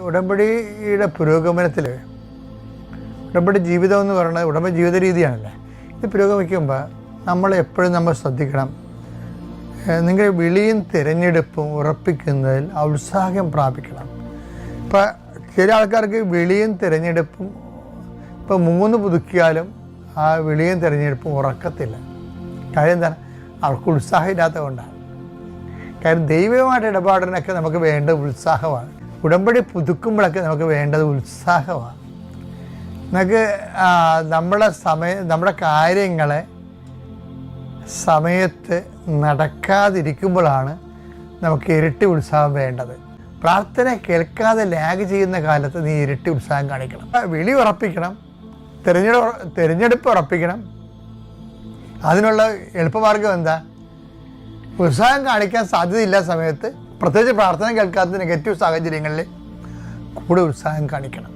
ഉടമ്പടിയുടെ പുരോഗമനത്തിൽ ഉടമ്പടി ജീവിതം എന്ന് പറയുന്നത് ഉടമ്പടി ജീവിത രീതിയാണല്ലേ. ഇത് പുരോഗമിക്കുമ്പോൾ നമ്മൾ ശ്രദ്ധിക്കണം. നിങ്ങൾ വിളിയും തിരഞ്ഞെടുപ്പും ഉറപ്പിക്കുന്നതിൽ ഉത്സാഹം പ്രാപിക്കണം. ഇപ്പം ചില ആൾക്കാർക്ക് വിളിയും തിരഞ്ഞെടുപ്പും ഇപ്പം 3 പുതുക്കിയാലും ആ വിളിയും തിരഞ്ഞെടുപ്പും ഉറക്കത്തില്ല. കാര്യം എന്താണ്? അവർക്ക് ഉത്സാഹം ഇല്ലാത്തത് കൊണ്ടാണ്. കാര്യം ദൈവമായിട്ട് ഇടപാടിനൊക്കെ നമുക്ക് വേണ്ടത് ഉത്സാഹമാണ്. ഉടമ്പടി പുതുക്കുമ്പോഴൊക്കെ നമുക്ക് വേണ്ടത് ഉത്സാഹമാണ്. നമുക്ക് നമ്മുടെ കാര്യങ്ങളെ സമയത്ത് നടക്കാതിരിക്കുമ്പോഴാണ് നമുക്ക് ഇരട്ടി ഉത്സാഹം വേണ്ടത്. പ്രാർത്ഥന കേൾക്കാതെ ലാഗ് ചെയ്യുന്ന കാലത്ത് നീ ഇരട്ടി ഉത്സാഹം കാണിക്കണം. വിളി ഉറപ്പിക്കണം, തിരഞ്ഞെടുപ്പ് ഉറപ്പിക്കണം. അതിനുള്ള എളുപ്പമാർഗം എന്താ? ഉത്സാഹം കാണിക്കാൻ സാധ്യതയില്ലാത്ത സമയത്ത്, പ്രത്യേകിച്ച് പ്രാർത്ഥന കേൾക്കാത്ത നെഗറ്റീവ് സാഹചര്യങ്ങളിൽ കൂടെ ഉത്സാഹം കാണിക്കണം.